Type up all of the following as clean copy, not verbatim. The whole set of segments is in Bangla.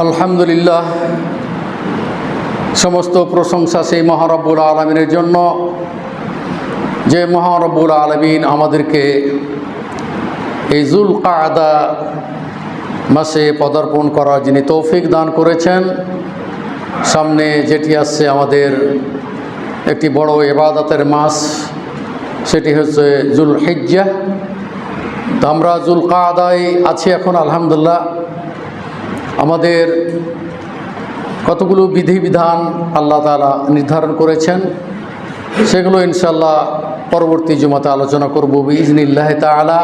আলহামদুলিল্লাহ, সমস্ত প্রশংসা সেই মহারব্বুল আলমিনের জন্য যে মহারব্বুল আলমিন আমাদেরকে এই যুলকাদা মাসে পদার্পণ করার যিনি তৌফিক দান করেছেন। সামনে যেটি আসছে আমাদের একটি বড় ইবাদতের মাস, সেটি হচ্ছে যুলহিজ্জাহ। তো আমরা যুলকাদায় আছি এখন। আলহামদুলিল্লাহ, আমাদের কতগুলো বিধিবিধান আল্লাহ তাআলা নির্ধারণ করেছেন, সেগুলো ইনশাআল্লাহ পরবর্তী জুমাতে আলোচনা করব বিইজনিল্লাহ তাআলা।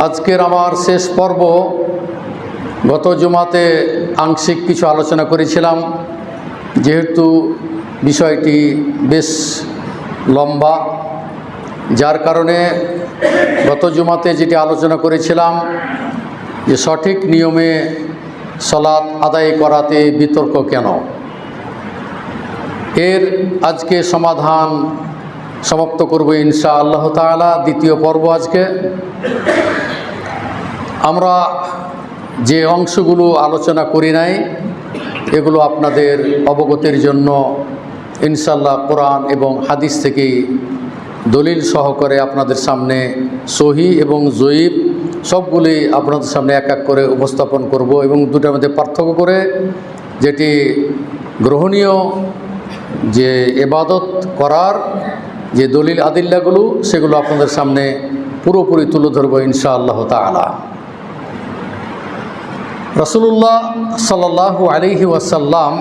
আজকের আমার শেষ পর্ব। গত জুমাতে আংশিক কিছু আলোচনা করেছিলাম, যেহেতু বিষয়টি বেশ লম্বা, যার কারণে গত জুমাতে যেটি আলোচনা করেছিলাম যে সঠিক নিয়মে সালাত আদায় করাতে বিতর্ক কেন, এর আজকে সমাধান সমাপ্ত করব ইনশাআল্লাহ তাআলা। দ্বিতীয় পর্ব আজকে আমরা যে অংশগুলো আলোচনা করি নাই, এগুলো আপনাদের অবগতির জন্য ইনশাআল্লাহ কোরআন এবং হাদিস থেকে দলিল সহকারে আপনাদের সামনে সহিহ এবং জয়ীফ সবগুলি আপনাদের সামনে এক এক করে উপস্থাপন করব এবং দুটার মধ্যে পার্থক্য করে যেটি গ্রহণীয় যে ইবাদত করার যে দলিল আদিল্লাগুলো, সেগুলো আপনাদের সামনে পুরোপুরি তুলে ধরব ইনশাআল্লাহ তাআলা। রাসূলুল্লাহ সাল্লাল্লাহু আলাইহি ওয়াসাল্লাম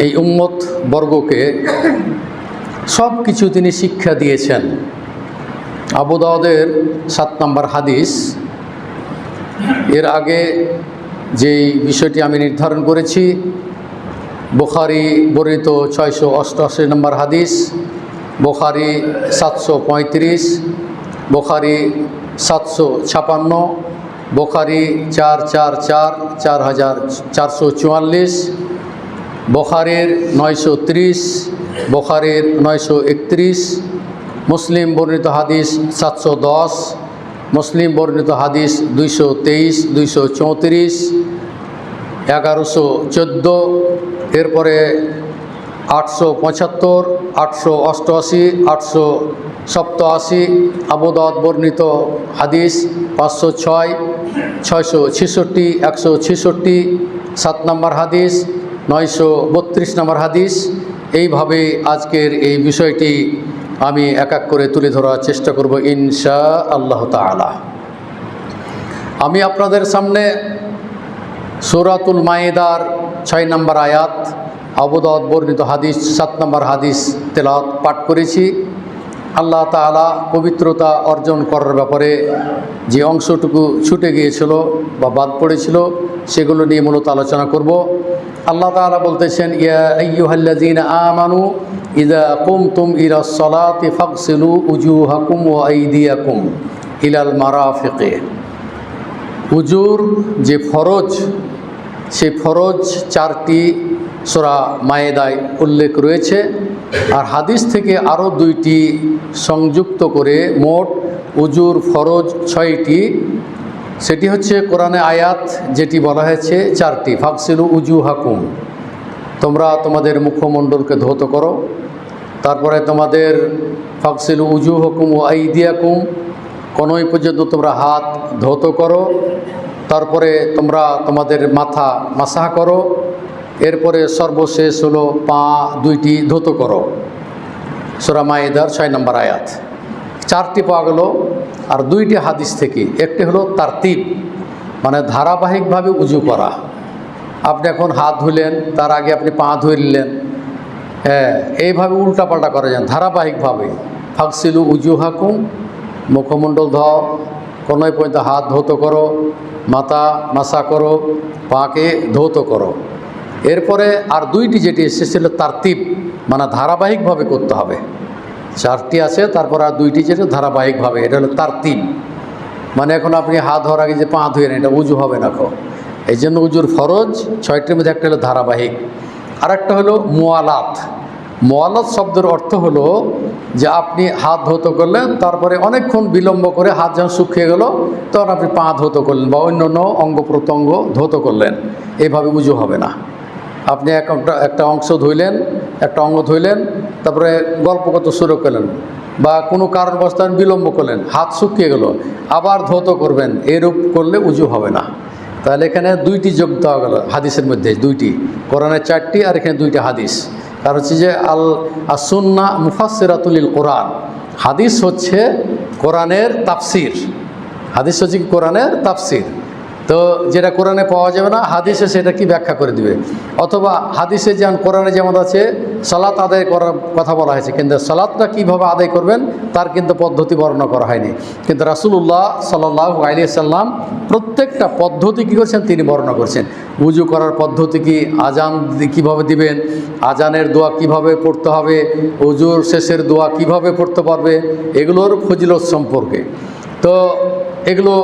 এই উম্মত বর্গকে সব কিছু তিনি শিক্ষা দিয়েছেন। আবু দাউদের 7 নম্বর হাদিস। এর আগে যেই বিষয়টি আমি নির্ধারণ করেছি, বুখারী বর্ণিত 688 নম্বর হাদিস, বুখারী 735, বুখারী 756, বুখারী 444, 4444, বুখারীর 930, বুখারীর 931, মুসলিম বর্ণিত হাদিস 710, মুসলিম বর্ণিত হাদিস 223, 234, 1114, এরপরে 875, 888, 887, আবু দাউদ বর্ণিত হাদিস 506, 666, 166, 7 নম্বর হাদিস, 932 নম্বর হাদিস। এইভাবে আজকের এই বিষয়টি আমি এক এক করে তুলে ধরার চেষ্টা করব ইনশাআল্লাহ তাআলা। আমি আপনাদের সামনে সূরাতুল মায়েদার 6 নম্বর আয়াত, আবু দাউদ বর্ণিত হাদিস 7 নম্বর হাদিস তেলাওয়াত পাঠ করেছি। আল্লাহ তাআলা পবিত্রতা অর্জন করার ব্যাপারে যে অংশটুকু ছুটে গিয়েছিল বা বাদ পড়েছিল, সেগুলো নিয়ে মূলত আলোচনা করব। আল্লাহ তাআলা বলতেছেন, ইয়া আইয়ুহাল্লাযীনা আমানু ইযা কুমতুম ইলাস সালাতি ফাগসিলু উজুহাকুম ওয়া আইদিয়াকুম ইলাল মারাফিকি। উজুর যে ফরজ, সেই ফরজ 4টি সূরা মায়েদায় উল্লেখ রয়েছে, আর হাদিস থেকে আরও 2টি সংযুক্ত করে মোট উজুর ফরজ 6টি। সেটি হচ্ছে কোরআনে আয়াত যেটি বলা হয়েছে 4টি, ফাগসিলু উজুহাকুম, তোমরা তোমাদের মুখমণ্ডলকে ধৌত করো। তারপরে তোমাদের ফাগসিলু উজুহাকুম ওয়া আইদিয়াকুম, কনুই পর্যন্ত তোমরা হাত ধৌত করো। তারপরে তোমরা তোমাদের মাথা মাসাহ করো। এরপরে সর্বশেষ হলো পা 2টি ধৌত করো। সূরা মায়েদার 6 নম্বর আয়াত। 4টি পাওয়া গেল, আর 2টি হাদিস থেকে। একটি হলো তারতিব, মানে ধারাবাহিকভাবে উজু করা। আপনি এখন হাত ধুলেন, তার আগে আপনি পা ধুয়ে নিলেন, হ্যাঁ, এইভাবে উল্টাপাল্টা করা যায় ধারাবাহিকভাবে। ফাগসিলু উজুহাকুম, মুখমণ্ডল ধোও, কোনোই পর্যন্ত হাত ধৌত করো, মাথা মাসা করো, পাকে ধৌত করো। এরপরে আর 2টি যেটি এসেছিল তারতিব, মানে ধারাবাহিকভাবে করতে হবে। 4টি আছে, তারপর আর 2টি যেটা ধারাবাহিকভাবে, এটা হলো তারতিব। মানে এখন আপনি হাত ধরার আগে যে পা ধুয়ে নেন, এটা উজু হবে না। এই জন্য উজুর ফরজ 6টির মধ্যে একটা হলো ধারাবাহিক, আর একটা হলো মুয়ালাত, মুআল্লাত শব্দের অর্থ হলো যে আপনি হাত ধৌত করলেন, তারপরে অনেকক্ষণ বিলম্ব করে হাত যখন শুকিয়ে গেল তখন আপনি পা ধৌত করলেন বা অন্যান্য অঙ্গ প্রত্যঙ্গ ধৌত করলেন, এইভাবে উজু হবে না। আপনি একটা অংশ ধুইলেন, একটা অঙ্গ ধুইলেন, তারপরে গল্প কত শুরু করলেন বা কোনো কারণবশত বিলম্ব করলেন, হাত শুকিয়ে গেল, আবার ধৌত করবেন, এরূপ করলে উজু হবে না। তাহলে এখানে দুইটি যোগ দেওয়া গেল হাদিসের মধ্যে, দুইটি, কোরআনের 4টি আর এখানে 2টা হাদিস। কারণ হচ্ছে যে সুন্নাহ মুফাসসিরাতুল লিল কোরআন, হাদিস হচ্ছে কোরআনের তাফসির, হাদিস হচ্ছে কি কোরআনের তাফসির। তো যেটা কোরআনে পাওয়া যাবে না হাদিসে সেটা কি ব্যাখ্যা করে দিবে। অথবা হাদিসে যেমন কোরআনে যেমন আছে সালাত আদায় করার কথা বলা হয়েছে, কিন্তু সালাতটা কীভাবে আদায় করবেন তার কিন্তু পদ্ধতি বর্ণনা করা হয়নি। কিন্তু রাসূলুল্লাহ সাল্লাল্লাহু আলাইহি ওয়াসাল্লাম প্রত্যেকটা পদ্ধতি কী করছেন তিনি বর্ণনা করছেন। উজু করার পদ্ধতি কি, আজান কীভাবে দিবেন, আজানের দোয়া কিভাবে পড়তে হবে, উজুর শেষের দোয়া কিভাবে পড়তে পারবে, এগুলোর ফজিলত সম্পর্কে তো এগুলো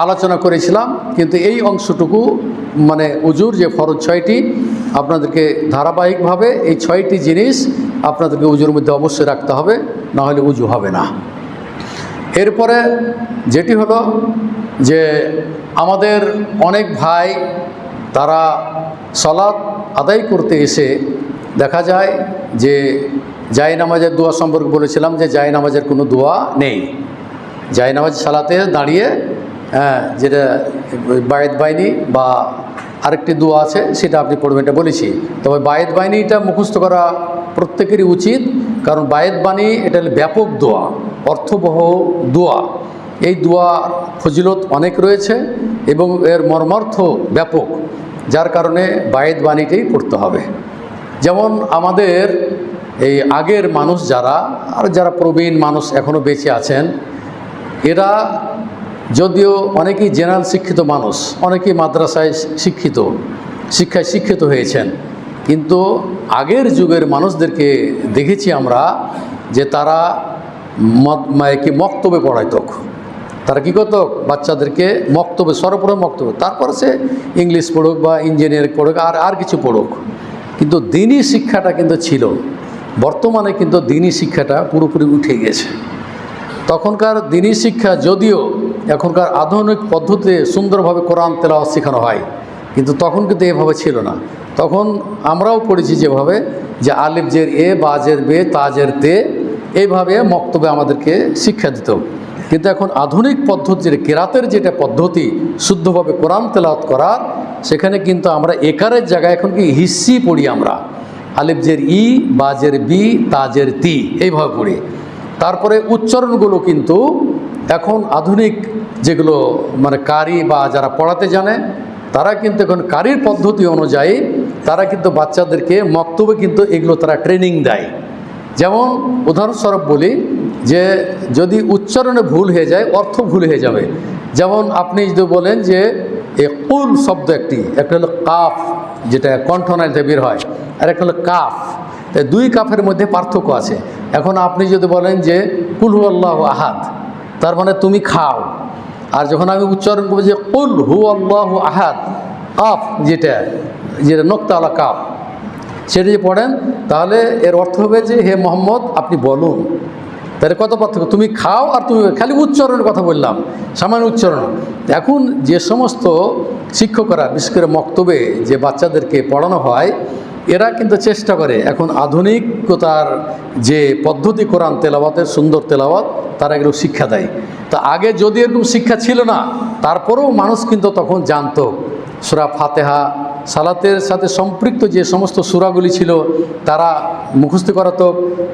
আলোচনা করেছিলাম। কিন্তু এই অংশটুকু মানে উজুর যে ফরজ 6টি, আপনাদেরকে ধারাবাহিকভাবে এই 6টি জিনিস আপনাদেরকে উজুর মধ্যে অবশ্যই রাখতে হবে, না হলে উজু হবে না। এরপরে যেটি হলো যে আমাদের অনেক ভাই তারা সালাত আদায় করতে এসে দেখা যায় যে জায়নামাজের দোয়া সম্পর্কে বলেছিলাম যে জায়নামাজের কোনো দোয়া নেই। জায়নামাজ সালাতে দাঁড়িয়ে যেটা বায়েত বাইনি বা আরেকটি দোয়া আছে সেটা আপনি পড়বেন, এটা বলেছি। তবে বায়েত বাইনিটা মুখস্থ করা প্রত্যেকেরই উচিত, কারণ বায়েত বাণী এটা হলো ব্যাপক দোয়া, অর্থবহ দোয়া। এই দোয়া ফজিলত অনেক রয়েছে এবং এর মর্মার্থ ব্যাপক, যার কারণে বায়েত বাণীটাই পড়তে হবে। যেমন আমাদের এই আগের মানুষ যারা, আর যারা প্রবীণ মানুষ এখনও বেঁচে আছেন, এরা যদিও অনেকেই জেনারেল শিক্ষিত মানুষ, অনেকেই মাদ্রাসায় শিক্ষায় শিক্ষিত হয়েছেন, কিন্তু আগের যুগের মানুষদেরকে দেখেছি আমরা যে তারা মক্তবে পড়াইত। তারা কী করত, বাচ্চাদেরকে মক্তবে, সর্বপ্রথম মক্তবে, তারপরে সে ইংলিশ পড়ুক বা ইঞ্জিনিয়ারিং পড়ুক আর কিছু পড়ুক, কিন্তু দিনই শিক্ষাটা কিন্তু ছিল। বর্তমানে কিন্তু দিনই শিক্ষাটা পুরোপুরি উঠে গেছে। তখনকার দিনী শিক্ষা যদিও এখনকার আধুনিক পদ্ধতিতে সুন্দরভাবে কোরআন তেলাওয়াত শেখানো হয়, কিন্তু তখন কিন্তু এভাবে ছিল না। তখন আমরাও পড়েছি যেভাবে, যে আলিফ জের এ, বা জের বে, তা জের তে, এইভাবে মক্তবে আমাদেরকে শিক্ষা দিত। কিন্তু এখন আধুনিক পদ্ধতির কেরাতের যেটা পদ্ধতি শুদ্ধভাবে কোরআন তেলাওয়াত করার, সেখানে কিন্তু আমরা একারের জায়গায় এখন কি হিস্সি পড়ি, আমরা আলিফ জের ই, বা জের বি, তা জের তি, এইভাবে পড়ি। তারপরে উচ্চারণগুলো কিন্তু এখন আধুনিক যেগুলো মানে কারি বা যারা পড়াতে জানে তারা কিন্তু এখন কারির পদ্ধতি অনুযায়ী তারা কিন্তু বাচ্চাদেরকে মক্তবে কিন্তু এগুলো তারা ট্রেনিং দেয়। যেমন উদাহরণস্বরূপ বলি যে যদি উচ্চারণে ভুল হয়ে যায় অর্থ ভুল হয়ে যাবে। যেমন আপনি যদি বলেন যে এ কুল শব্দ একটা হলো কাফ, যেটা কণ্ঠনালীতে বের হয়, আর একটা হলো কাফ। তাই 2 কাফের মধ্যে পার্থক্য আছে। এখন আপনি যদি বলেন যে কুল হু আল্লাহু আহাদ, তার মানে তুমি খাও। আর যখন আমি উচ্চারণ করবো যে কুল হু আল্লাহু আহাদ, কাফ যেটা নোক্তাওয়ালা কাফ, সেটা যদি পড়েন তাহলে এর অর্থ হবে যে হে মোহাম্মদ আপনি বলুন। তাহলে কত পার্থক্য, তুমি খাও আর তুমি খালি উচ্চারণের কথা বললাম, সামান্য উচ্চারণ। এখন যে সমস্ত শিক্ষকরা বিশেষ করে মক্তবে যে বাচ্চাদেরকে পড়ানো হয়, এরা কিন্তু চেষ্টা করে এখন আধুনিকতার যে পদ্ধতি কোরআন তেলাওয়াতের সুন্দর তেলাওয়াত তারা এগুলো শিক্ষা দেয়। তা আগে যদি এরকম শিক্ষা ছিল না, তারপরেও মানুষ কিন্তু তখন জানতো সূরা ফাতিহা, সালাতের সাথে সম্পৃক্ত যে সমস্ত সূরাগুলি ছিল তারা মুখস্থ করাতো,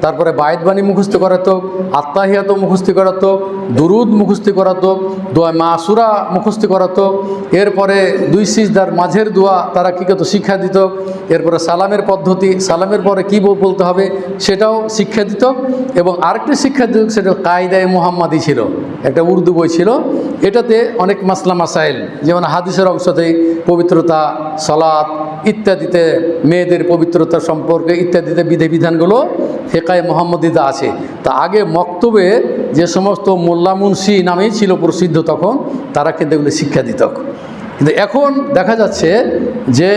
তারপরে বায়েত বাণী মুখস্থ করাতো, আত্তাহিয়াত মুখস্থ করাতো, দুরুদ মুখস্থ করাতো, দোয়া মাসুরা মুখস্থ করাতো, এরপরে 2 সিজদার মাঝের দোয়া তারা কী করতো শিক্ষা দিত, এরপরে সালামের পদ্ধতি, সালামের পরে কী বলতে হবে সেটাও শিক্ষা দিত। এবং আরেকটি শিক্ষা দিত, সেটা কায়দায়ে মুহাম্মাদি ছিল, একটা উর্দু বই ছিল। এটাতে অনেক মাসলা মাসাইল, যেমন হাদিসের অংশতে পবিত্রতা, সালাত ইত্যাদিতে, মেয়েদের পবিত্রতা সম্পর্কে ইত্যাদিতে বিধিবিধানগুলো ফিকায়ে মুহাম্মাদিতে আছে। তা আগে মক্তবে যে সমস্ত মোল্লা মুন্সি নামেই ছিল প্রসিদ্ধ, তখন তারা কিন্তু এগুলো শিক্ষা দিত। কিন্তু এখন দেখা যাচ্ছে যে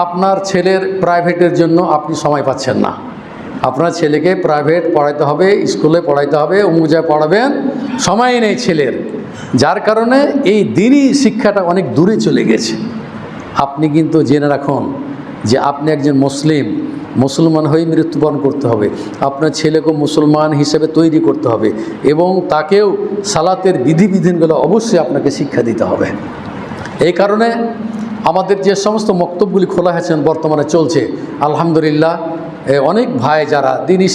আপনার ছেলের প্রাইভেটের জন্য আপনি সময় পাচ্ছেন না, আপনার ছেলেকে প্রাইভেট পড়াইতে হবে, স্কুলে পড়াইতে হবে, অমুক জায়গায় পড়াবেন, সময় নেই ছেলের। যার কারণে এই দিনই শিক্ষাটা অনেক দূরে চলে গেছে। আপনি কিন্তু জেনে রাখুন যে আপনি একজন মুসলমান হয়ে মৃত্যুবরণ করতে হবে। আপনার ছেলেকে মুসলমান হিসেবে তৈরি করতে হবে এবং তাকেও সালাতের বিধিবিধানগুলো অবশ্যই আপনাকে শিক্ষা দিতে হবে। এই কারণে আমাদের যে সমস্ত মক্তবগুলি খোলা হয়েছেন বর্তমানে চলছে, আলহামদুলিল্লাহ, অনেক ভাই যারা দিনই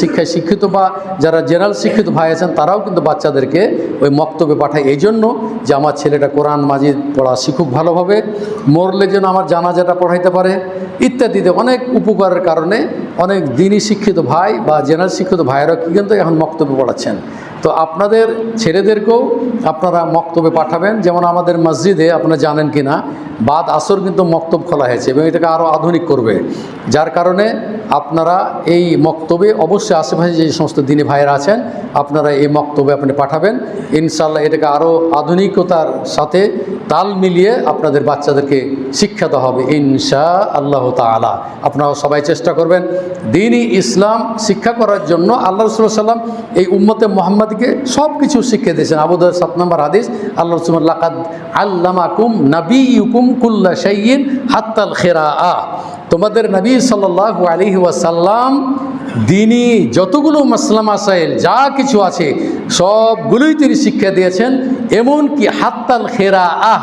শিক্ষায় শিক্ষিত বা যারা জেনারেল শিক্ষিত ভাই আছেন তারাও কিন্তু বাচ্চাদেরকে ওই মক্তবে পাঠায় এই জন্য যে আমার ছেলেটা কোরআন মাজিদ পড়া শিখুক ভালোভাবে, মরলে যেন আমার জানাজাটা পড়াইতে পারে ইত্যাদিতে অনেক উপকারের কারণে অনেক দিনই শিক্ষিত ভাই বা জেনারেল শিক্ষিত ভাইয়েরা কিন্তু এখন মক্তবে পড়াচ্ছেন। তো আপনাদের ছেলেদেরকেও আপনারা মক্তবে পাঠাবেন। যেমন আমাদের মসজিদে আপনারা জানেন কি না, বাদ আসর কিন্তু মক্তব খোলা হয়েছে এবং এটাকে আরও আধুনিক করবে। যার কারণে আপনারা এই মক্তবে অবশ্যই আশেপাশে যে সমস্ত দিনী ভাইয়েরা আছেন আপনারা এই মক্তবে আপনি পাঠাবেন। ইনশাআল্লাহ এটাকে আরও আধুনিকতার সাথে তাল মিলিয়ে আপনাদের বাচ্চাদেরকে শিক্ষা দেওয়া হবে ইনশা আল্লাহ তাআলা। আপনারা সবাই চেষ্টা করবেন দ্বীনি ইসলাম শিক্ষা করার জন্য। আল্লাহ রাসূল সাল্লাম এই উম্মতে মুহাম্মাদকে সব কিছু শিক্ষা দিয়েছেন। আবু দাউদ 7 নম্বর হাদিস, আল্লাহ রাসূল লাকাদ আল্লামাকুম নাবিয়্যুকুম কুল্লা শাইইন হাত্তাল খিরাআ। তোমাদের নবী সাল্লাল্লাহু আলাইহি ওয়াসাল্লাম দ্বীনি যতগুলো মাসলা মাসাইল যা কিছু আছে সবগুলোই তিনি শিক্ষা দিয়েছেন, এমনকি হাত্তাল খিরাআ,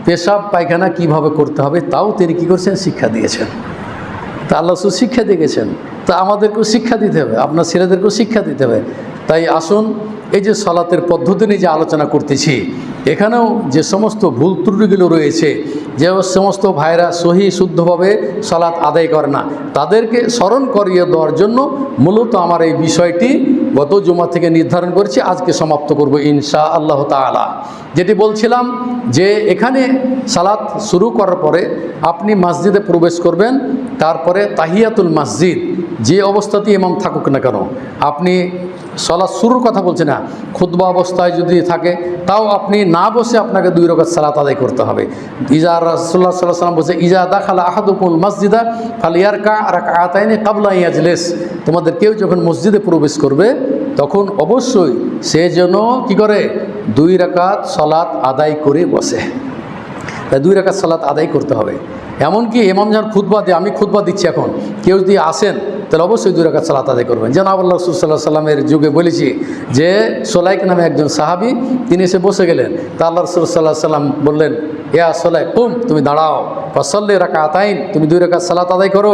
পেশাব পায়খানা কিভাবে করতে হবে তাও তিনি কী করছেন, শিক্ষা দিয়েছেন। তা আল্লাহ রাসূল শিক্ষা দিয়ে গেছেন, তা আমাদেরকেও শিক্ষা দিতে হবে, আপনার ছেলেদেরকেও শিক্ষা দিতে হবে। তাই আসুন এই যে সালাতের পদ্ধতি নিয়ে যে আলোচনা করতেছি, এখানেও যে সমস্ত ভুল ত্রুটিগুলো রয়েছে, যে সমস্ত ভাইরা সহি শুদ্ধভাবে সালাত আদায় করে না তাদেরকে স্মরণ করিয়ে দেওয়ার জন্য মূলত আমার এই বিষয়টি গত জুমা থেকে নির্ধারণ করেছি, আজকে সমাপ্ত করব ইনশা আল্লাহ তাআলা। যেটি বলছিলাম যে এখানে সালাত শুরু করার পরে আপনি মসজিদে প্রবেশ করবেন, তারপরে তাহিয়াতুল মসজিদ যে অবস্থাতেই ইমাম থাকুক না কেন, আপনি সালাত শুরুর কথা বলছি না, খুতবা অবস্থায় যদি থাকে তাও আপনি না বসে আপনাকে 2 রাকাত সালাত আদায় করতে হবে। ইজা রাসূলুল্লাহ সাল্লাল্লাহু আলাইহি ওয়াসাল্লাম বলছে, ইজা দাখালা আহাদুকুল মসজিদা ফালিয়ারকা রাকআতাইনি ক্বাবলা ইয়াজলিস। তোমাদের কেউ যখন মসজিদে প্রবেশ করবে তখন অবশ্যই সে যেন কী করে, 2 রাকাত সালাত আদায় করে বসে। তাই 2 রাকাত সালাত আদায় করতে হবে। এমনকি ইমাম যখন খুতবা দিয়ে, আমি খুতবা দিচ্ছি এখন, কেউ যদি আসেন তাহলে অবশ্যই 2 রাকাত সালাত আদায় করবেন। যেন আল্লাহ রাসূল সাল্লাল্লাহু আলাইহি ওয়াসাল্লামের যুগে বলেছি যে সোলাইক নামে একজন সাহাবী, তিনি এসে বসে গেলেন। তা আল্লাহ রাসূল সাল্লাল্লাহু আলাইহি ওয়াসাল্লাম বললেন, ইয়া সোলাইক কুম, তুমি দাঁড়াও, ফাসাল্লি রাকাতাইন, তুমি 2 রাকাত সালাত আদায় করো,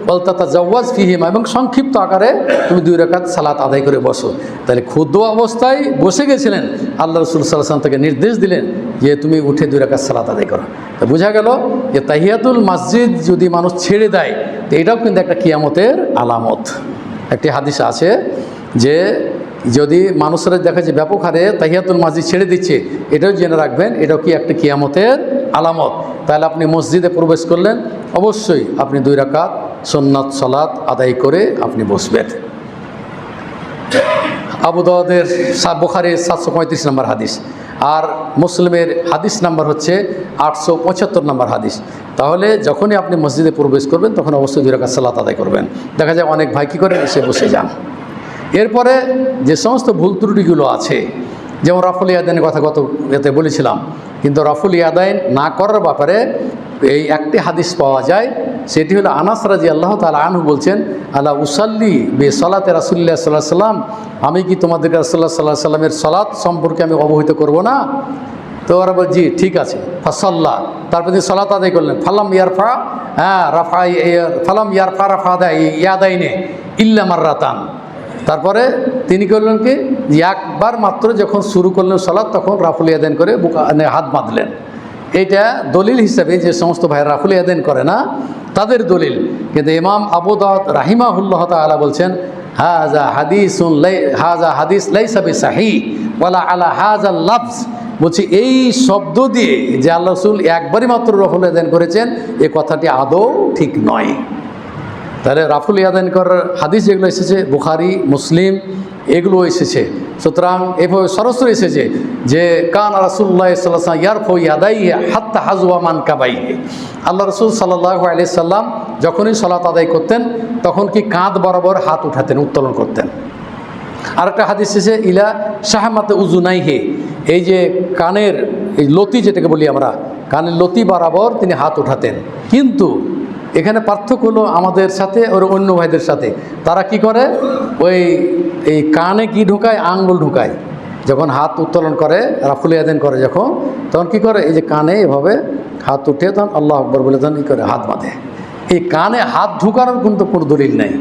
ওয়াল তাতাজাওয়াজ ফিহিমা, এবং সংক্ষিপ্ত আকারে তুমি 2 রাকাত সালাত আদায় করে বসো। তাহলে খুতবা অবস্থায় বসে গেছিলেন, আল্লাহ রাসূল সাল্লাল্লাহু আলাইহি ওয়াসাল্লাম তাকে নির্দেশ দিলেন যে তুমি উঠে 2 রাকাত সালাত আদায় করো। তো বোঝা গেল যে তাহিয়াতুল মসজিদ যদি মানুষ ছেড়ে দেয় তো এটাও কিন্তু একটা কিয়ামতের আলামত। একটি হাদিস আছে যে যদি মানুষরা দেখা যায় ব্যাপক হারে তাহিয়াতুল মসজিদ ছেড়ে দিচ্ছে, এটাও জেনে রাখবেন এটাও কি একটা কিয়ামতের আলামত। তাহলে আপনি মসজিদে প্রবেশ করলেন, অবশ্যই আপনি 2 রাকাত সুন্নাত সালাত আদায় করে আপনি বসবেন। আবু দাউদের, বুখারীর 735 নম্বর হাদিস, আর মুসলিমের হাদিস নাম্বার হচ্ছে 875 নম্বর হাদিস। তাহলে যখনই আপনি মসজিদে প্রবেশ করবেন তখন অবশ্যই 2 রাকাত সালাত আদায় করবেন। দেখা যায় অনেক ভাই কী করেন, এসে বসে যান। এরপরে যে সমস্ত ভুল ত্রুটিগুলো আছে, যেমন রাফুল ইয়াদাইনের কথা গত এতে বলেছিলাম, কিন্তু রাফুল ইয়াদাইন না করার ব্যাপারে এই একটি হাদিস পাওয়া যায়, সেটি হলো আনাস রাদিয়াল্লাহু তাআলা আনহু বলছেন, আলা উসাল্লি বে সালাতে রাসূলুল্লাহ সাল্লাল্লাহু আলাইহি ওয়াসাল্লাম, আমি কি তোমাদেরকে রাসূলুল্লাহ সাল্লাল্লাহু আলাইহি ওয়াসাল্লামের সালাত সম্পর্কে আমি অবহিত করব না? তো ওরা বল, জি ঠিক আছে। ফাসাল্লা, তারপর তিনি সালাত আদায় করলেন। ফালাম ইয়ারফা, ফালাম ইয়ারফা রাফা ইয়াদাইনে ইল্লা মাররাতান। তারপরে তিনি করলেন কি, একবার মাত্র যখন শুরু করলেন সালাত তখন রাফুল ইয়াদাইন করে হাত বাঁধলেন। এইটা দলিল হিসাবে যে সমস্ত ভাইয়েরা রাফুল ইয়াদাইন করে না তাদের দলিল। কিন্তু ইমাম আবু দাউদ রাহিমাহুল্লাহ তাআলা বলছেন, হাজা হাদিস লাইসা বিসাহিহ ওয়ালা আলা হাযাল লাফজ, বলছি এই শব্দ দিয়ে যে আল্লাহ রাসূল একবারই মাত্র রাফুল ইয়াদাইন করেছেন এ কথাটি আদৌ ঠিক নয়। তাহলে রাফুল ইয়াদাইন করার হাদিস যেগুলো এসেছে বুখারী, মুসলিম, এগুলো এসেছে। সুতরাং এভাবে সরাসরি এসেছে যে কান রাসূলুল্লাহ সাল্লাল্লাহু আলাইহি ওয়াসাল্লাম ইয়ারফু ইয়াদাইহি হাত্তা হাজওয়া মানকাবাইহি। আল্লাহ রাসূল সাল্লাল্লাহু আলাইহি সাল্লাম যখনই সালাত আদায় করতেন তখন কি কাঁধ বরাবর হাত উঠাতেন, উত্তোলন করতেন। আরেকটা হাদিস এসেছে ইলা শাহমাতে উজুনাইহি, এই যে কানের এই লতি যেটাকে বলি আমরা, কানের লতি বরাবর তিনি হাত উঠাতেন। কিন্তু এখানে পার্থক্য হলো আমাদের সাথে ওর অন্য ভাইদের সাথে। তারা কি করে, ওই এই কানে কি ঢোকায়, আঙ্গুল ঢোকায়। যখন হাত উত্তোলন করে, রাফুল ইয়াদাইন করে যখন, তখন কি করে, এই যে কানে এভাবে হাত উঠে তখন আল্লাহু আকবার বলে তখন কী করে, হাত বাঁধে। এই কানে হাত ঢুকানোর কিন্তু কোনো দলিল নেই।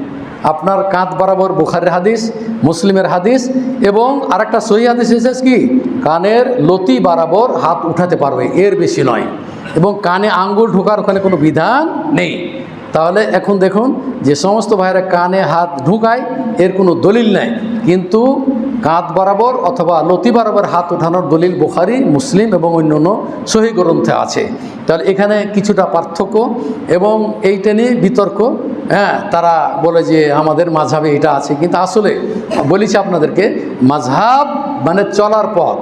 আপনার কাঁধ বরাবর বুখারীর হাদিস, মুসলিমের হাদিস এবং আরেকটা সহিহ হাদিস এসেছে কি, কানের লতি বরাবর হাত উঠাতে পারবে, এর বেশি নয়। এবং কানে আঙ্গুল ঢোকার ওখানে কোনো বিধান নেই। তাহলে এখন দেখুন যে সমস্ত ভাইরা কানে হাত ঢুকায় এর কোনো দলিল নেই, কিন্তু কাঁধ বরাবর অথবা লতি বরাবর হাত উঠানোর দলিল বুখারী, মুসলিম এবং অন্যান্য সহিহ গ্রন্থে আছে। তাহলে এখানে কিছুটা পার্থক্য এবং এইটা নিয়ে বিতর্ক। তারা বলে যে আমাদের মাযহাবে এটা আছে, কিন্তু আসলে বলেছি আপনাদেরকে, মাযহাব মানে চলার পথ,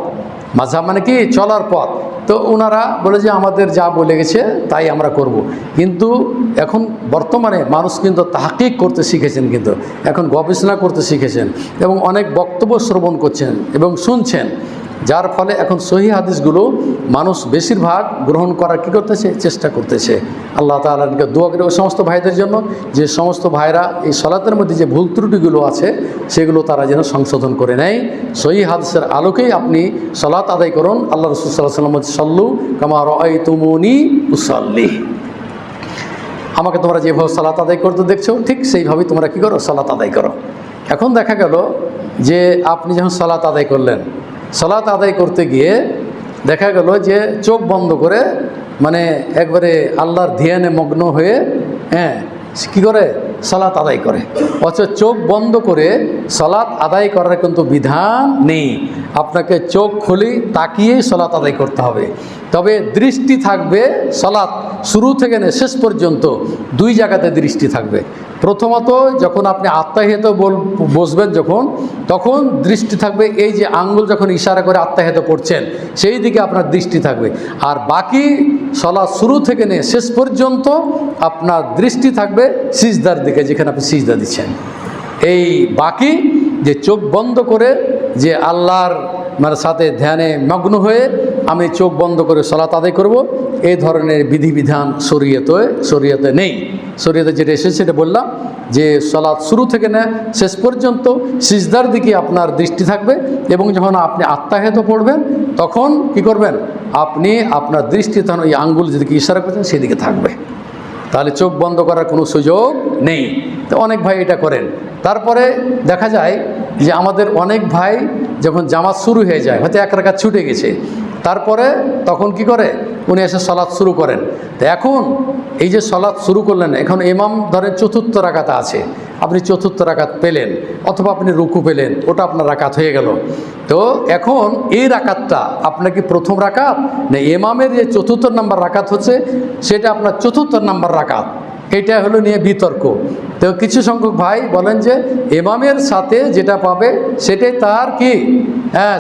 মাযহাব মানে কি চলার পথ। তো ওনারা বলে যে আমাদের যা বলে গেছে তাই আমরা করব। কিন্তু এখন বর্তমানে মানুষ কিন্তু তাহকিক করতে শিখেছেন, কিন্তু এখন গবেষণা করতে শিখেছেন এবং অনেক বক্তব্য শ্রবণ করছেন এবং শুনছেন, যার ফলে এখন সহিহ হাদিসগুলো মানুষ বেশিরভাগ গ্রহণ করার কী করতেছে, চেষ্টা করতেছে। আল্লাহ তাআলাকে দোয়া করে ওই সমস্ত ভাইদের জন্য যে সমস্ত ভাইরা এই সালাতের মধ্যে যে ভুল ত্রুটিগুলো আছে সেগুলো তারা যেন সংশোধন করে নেয়। সহিহ হাদিসের আলোকেই আপনি সালাত আদায় করুন। আল্লাহ রাসূল সাল্লাল্লাহু আলাইহি ওয়াসাল্লাম বলেছেন, সাল্লু কামা রাআইতুমুনি উসাল্লি। আমাকে তোমরা যেভাবে সালাত আদায় করতে দেখছো ঠিক সেইভাবেই তোমরা কী করো, সালাত আদায় করো। এখন দেখা গেল যে আপনি যখন সালাত আদায় করলেন, সালাত আদায় করতে গিয়ে দেখা গেল যে চোখ বন্ধ করে মানে একবারে আল্লাহর ধ্যানে মগ্ন হয়ে কী করে, সালাত আদায় করে। অথচ চোখ বন্ধ করে সালাত আদায় করার কিন্তু বিধান নেই। আপনাকে চোখ খুলে তাকিয়েই সালাত আদায় করতে হবে। তবে দৃষ্টি থাকবে সালাত শুরু থেকে শেষ পর্যন্ত দুই জায়গাতে দৃষ্টি থাকবে। প্রথমত যখন আপনি আত্মাহিত বসবেন যখন, তখন দৃষ্টি থাকবে এই যে আঙ্গুল যখন ইশারা করে আত্মাহিত পড়ছেন সেই দিকে আপনার দৃষ্টি থাকবে। আর বাকি সালাত শুরু থেকে নিয়ে শেষ পর্যন্ত আপনার দৃষ্টি থাকবে সিজদার দিকে, যেখানে আপনি সিজদা দিচ্ছেন। এই বাকি যে চোখ বন্ধ করে যে আল্লাহর মানে সাথে ধ্যানে মগ্ন হয়ে আমি চোখ বন্ধ করে সালাত আদায় করব, এই ধরনের বিধিবিধান শরীয়তে নেই। শরীয়তে যেটা এসেছে সেটা বললাম যে সালাত শুরু থেকে না শেষ পর্যন্ত সিজদার দিকে আপনার দৃষ্টি থাকবে এবং যখন আপনি আত্মাহিত পড়বেন তখন কি করবেন, আপনি আপনার দৃষ্টি তখন ওই আঙ্গুল যেদিকে ইশারা করছেন সেদিকে থাকবে। তাহলে চোখ বন্ধ করার কোনো সুযোগ নেই। তো অনেক ভাই এটা করেন। তারপরে দেখা যায় যে আমাদের অনেক ভাই যখন জামাত শুরু হয়ে যায়, হয়তো এক রাকাত ছুটে গেছে, তারপরে তখন কি করে, উনি এসে সালাত শুরু করেন। তো এখন এই যে সালাত শুরু করলেন, এখন ইমাম ধরেন চতুর্থ রাকাতে আছে, আপনি চতুর্থ রাকাত পেলেন অথবা আপনি রুকু পেলেন, ওটা আপনার রাকাত হয়ে গেল। তো এখন এই রাকাতটা আপনার কি প্রথম রাকাত না ইমামের যে চতুর্থ নাম্বার রাকাত হচ্ছে সেটা আপনার চতুর্থ নাম্বার রাকাত, এটা হলো নিয়ে বিতর্ক। তো কিছু সংখ্যক ভাই বলেন যে ইমামের সাথে যেটা পাবে সেটাই তার কি,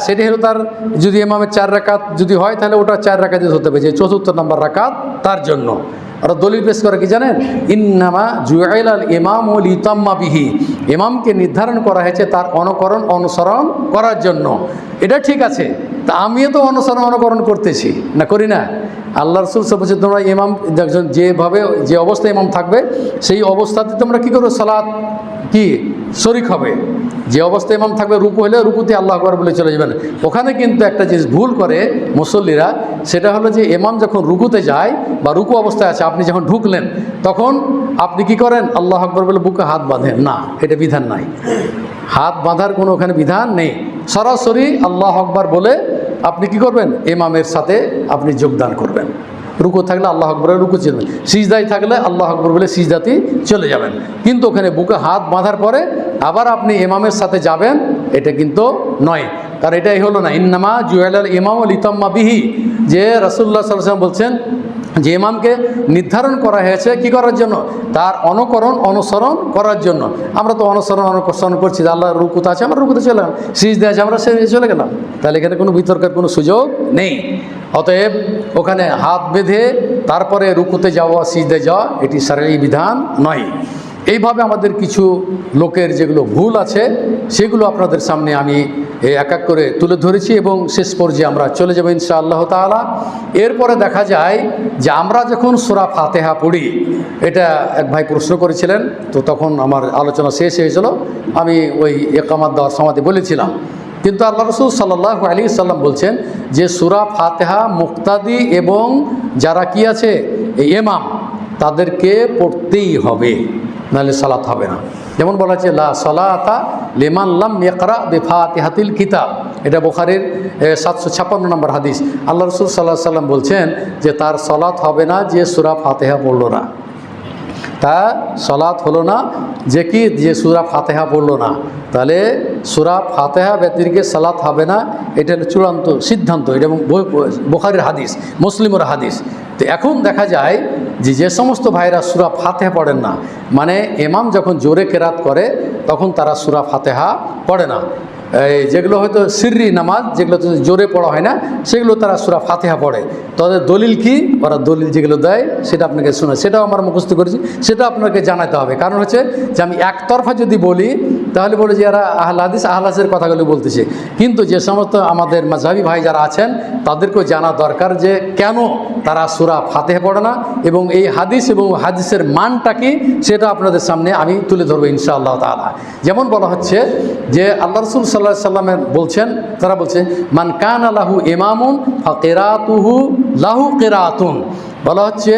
সেটাই হলো তার, যদি ইমামের 4 রাকাত যদি হয় তাহলে ওটা 4 রাকাতই হতে হবে, যে চতুর্থ নাম্বার রাকাত তার জন্য। ওরা দলিল পেশ করে কি জানেন, ইন্নামা জুইলাল ইমামু লিতাম্মা বিহি, ইমামকে নির্ধারণ করা হয়েছে তার অনুসরণ করার জন্য। এটা ঠিক আছে, তা আমিও তো অনুকরণ করতেছি না, করি না? আল্লাহ রাসূল সব বলছে তোমরা ইমাম যেভাবে যে অবস্থায় ইমাম থাকবে সেই অবস্থাতে তোমরা কী করবে, সালাত কি শরিক হবে। যে অবস্থায় ইমাম থাকবে, রুকু হলে রুকুতে আল্লাহু আকবার বলে চলে যাবেন। ওখানে কিন্তু একটা জিনিস ভুল করে মুসল্লিরা, সেটা হলো যে ইমাম যখন রুকুতে যায় বা রুকু অবস্থায় আছে, আপনি যখন ঢুকলেন তখন আপনি কি করেন, আল্লাহু আকবার বলে বুকে হাত বাঁধেন না, এটা বিধান নাই। হাত বাঁধার কোনো ওখানে বিধান নেই। সরাসরি আল্লাহু আকবার বলে আপনি কি করবেন, ইমামের সাথে আপনি যোগদান করবেন। রুকু থাকলে আল্লাহু আকবরের রুকু চলবেন, সিজদায় থাকলে আল্লাহু আকবর বলে সিজদাতেই চলে যাবেন। কিন্তু ওখানে বুকে হাত বাঁধার পরে আবার আপনি ইমামের সাথে যাবেন, এটা কিন্তু নয়। কারণ এটাই হলো না, ইন্নামা জুইলাল ইমামু লিতাম্মা বিহি, যে রাসূলুল্লাহ সাল্লাল্লাহু আলাইহি ওয়াসাল্লাম বলছেন যে ইমামকে নির্ধারণ করা হয়েছে কি করার জন্য, তার অনুসরণ করার জন্য। আমরা তো অনুসরণ করছি, আল্লাহর রুকুতে আছে আমরা রুকুতে চলে গেলাম, সিজদা আছে আমরা সিজদায় চলে গেলাম, তাহলে এখানে কোনো বিতর্কের কোনো সুযোগ নেই। অতএব ওখানে হাত বেঁধে তারপরে রুকুতে যাওয়া সিজদায় যাওয়া এটি শরঈ বিধান নয়। এইভাবে আমাদের কিছু লোকের যেগুলো ভুল আছে সেগুলো আপনাদের সামনে আমি এক এক করে তুলে ধরেছি এবং শেষ পর্যায়ে আমরা চলে যাব ইনশাআল্লাহ তাআলা। এরপরে দেখা যায় যে আমরা যখন সূরা ফাতিহা পড়ি, এটা এক ভাই প্রশ্ন করেছিলেন, তো তখন আমার আলোচনা শেষ হয়েছিল, আমি ওই ইকামাত দেওয়ার সময়তে বলেছিলাম। কিন্তু আল্লাহ রাসূল সাল্লাল্লাহু আলাইহি সাল্লাম বলছেন যে সূরা ফাতিহা মুক্তাদি এবং যারা কি আছে ইমাম তাদেরকে পড়তেই হবে, নাহলে সালাত হবে না। যেমন বলা হচ্ছে লা সালাতা লিমান লাম ইয়াকরা বিফাতিহাতিল কিতাব, এটা বুখারীর 756 নম্বর হাদিস। আল্লাহ রাসূল সাল্লাল্লাহু আলাইহি সাল্লাম বলছেন যে তার সালাত হবে না যে সূরা ফাতিহা পড়ল না, তার সালাত হলো না যে সূরা ফাতিহা পড়লো না। তাহলে সূরা ফাতিহা ব্যতিরেকে সালাত হবে না, এটা হলো চূড়ান্ত সিদ্ধান্ত। এটা এবং বুখারীর হাদিস, মুসলিমের হাদিস। তো এখন দেখা যায় যে সমস্ত ভাইরা সূরা ফাতিহা পড়েন না, মানে ইমাম যখন জোরে কেরাত করে তখন তারা সূরা ফাতিহা পড়ে না। যেগুলো হয়তো সিররি নামাজ, যেগুলো জোরে পড়া হয় না, সেগুলো তারা সূরা ফাতিহা পড়ে। তাদের দলিল কি, ওরা দলিল যেগুলো দেয় সেটা আপনাকে শোনা, সেটাও আমরা মুখস্থ করেছি, সেটা আপনাকে জানাতে হবে। কারণ হচ্ছে যে আমি একতরফা যদি বলি তাহলে বলে যে এরা আহলে হাদিসের কথাগুলো বলতেছে, কিন্তু যে সমস্ত আমাদের মাযহাবী ভাই যারা আছেন তাদেরকেও জানা দরকার যে কেন তারা সূরা ফাতিহা পড়ে না এবং এই হাদিস এবং হাদিসের মানটা কি সেটা আপনাদের সামনে আমি তুলে ধরবো ইনশাআল্লাহ তাআলা। যেমন বলা হচ্ছে যে আল্লাহ রাসূল সাল্লাল্লাহু আলাইহি ওয়াসাল্লাম বলছেন, তারা বলছে মান কানা লাহু ইমামুন ফাকিরাতুহু লাহু কিরাতুন, বলা হচ্ছে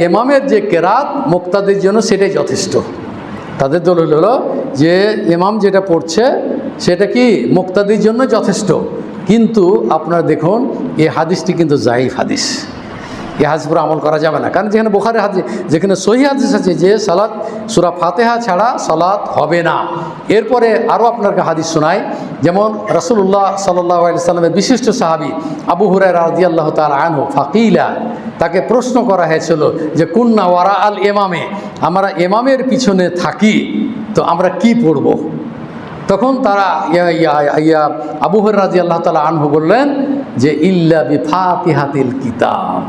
ইমামের যে কেরাত মুক্তাদির জন্য সেটাই যথেষ্ট। তাদের দলিল হলো যে ইমাম যেটা পড়ছে সেটা কি মুক্তাদির জন্য যথেষ্ট। কিন্তু আপনারা দেখুন এই হাদিসটি কিন্তু জাইফ হাদিস, এই হাদিস পুরো আমল করা যাবে না। কারণ যেখানে বুখারীর হাদিস, যেখানে সহিহ হাদিস আছে যে সালাত সূরা ফাতিহা ছাড়া সালাত হবে না। এরপরে আরও আপনাকে হাদিস শোনাই, যেমন রাসূলুল্লাহ সাল্লাল্লাহু আলাইহি ওয়াসাল্লামের বিশিষ্ট সাহাবী আবু হুরায়রা রাদিয়াল্লাহু তাআলা আনহু ফাকিলা, তাকে প্রশ্ন করা হয়েছিল যে কুন্না ওয়ারা আল ইমামে, আমরা ইমামের পিছনে থাকি তো আমরা কি পড়ব? তখন তারা আবু হুরায়রা রাদিয়াল্লাহু তাআলা আনহু বললেন যে ইল্লা বিফাতিহাতিল কিতাব,